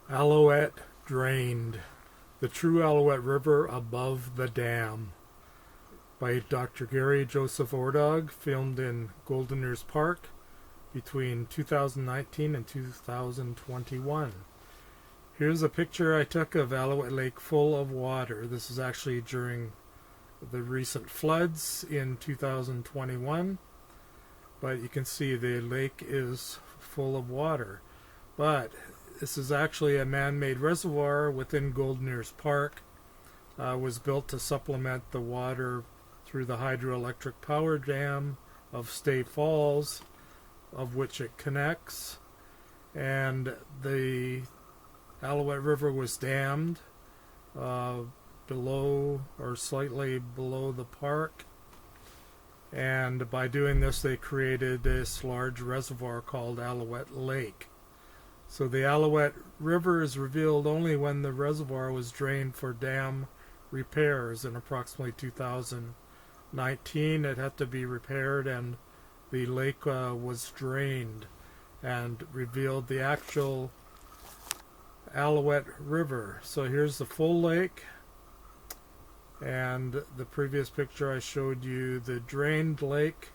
Alouette Drained, the True Alouette River Above the Dam by Dr. Gary Joseph Ordog, filmed in Golden Ears Park between 2019 and 2021. Here's a picture I took of Alouette Lake full of water. This is actually during the recent floods in 2021, but you can see the lake is full of water. But this is actually a man-made reservoir within Golden Ears Park. Was built to supplement the water through the hydroelectric power dam of Stay Falls, of which it connects. And the Alouette River was dammed below or slightly below the park. And by doing this, they created this large reservoir called Alouette Lake. So the Alouette River is revealed only when the reservoir was drained for dam repairs in approximately 2019. It had to be repaired, and the lake was drained and revealed the actual Alouette River. So here's the full lake, and the previous picture I showed you the drained lake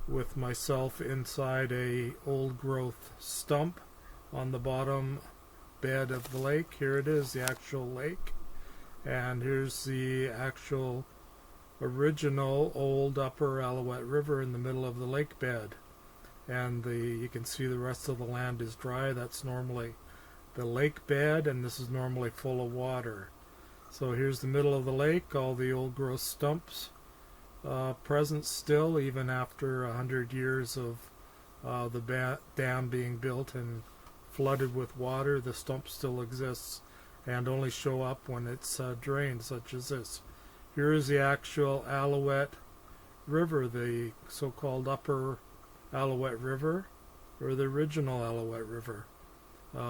with myself inside a old growth stump on the bottom bed of the lake. Here it is, the actual lake, and here's the actual original old Upper Alouette River in the middle of the lake bed. And you can see the rest of the land is dry. That's normally the lake bed, and this is normally full of water. So here's the middle of the lake, all the old growth stumps present still, even after 100 years of the dam being built and flooded with water. The stump still exists and only show up when it's drained, such as this. Here is the actual Alouette River, the so-called Upper Alouette River, or the original Alouette River,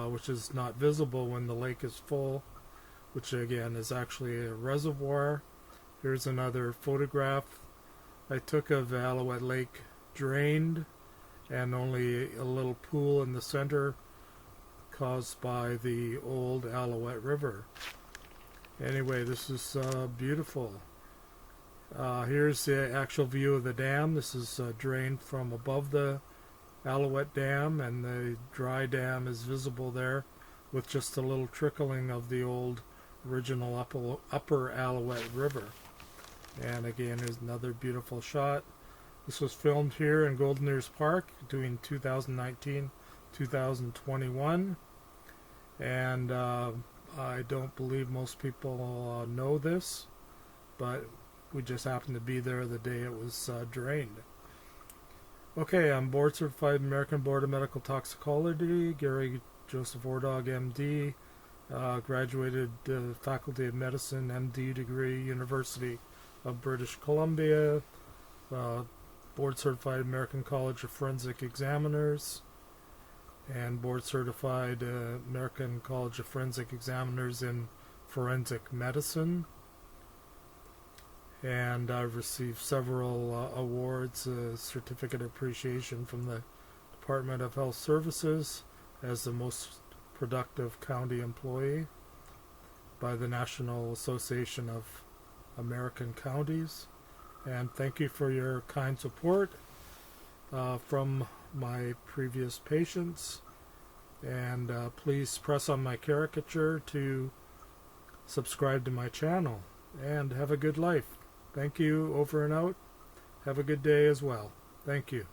which is not visible when the lake is full, which again is actually a reservoir. Here's another photograph I took of Alouette Lake drained, and only a little pool in the center caused by the old Alouette River. Anyway, this is beautiful. Here's the actual view of the dam. This is drained from above the Alouette Dam, and the dry dam is visible there with just a little trickling of the old original Upper Alouette River. And again, here's another beautiful shot. This was filmed here in Golden Ears Park between 2019 2021, and I don't believe most people know this, but we just happened to be there the day it was drained. Okay, I'm board certified American Board of Medical Toxicology, Gary Joseph Ordog, MD, graduated Faculty of Medicine, MD degree, University of British Columbia, board certified American College of Forensic Examiners, and board certified American College of Forensic Examiners in Forensic Medicine. And I've received several awards, certificate of appreciation from the Department of Health Services as the most productive county employee by the National Association of American Counties. And thank you for your kind support from my previous patients. And please press on my caricature to subscribe to my channel. And have a good life. Thank you. Over and out. Have a good day as well. Thank you.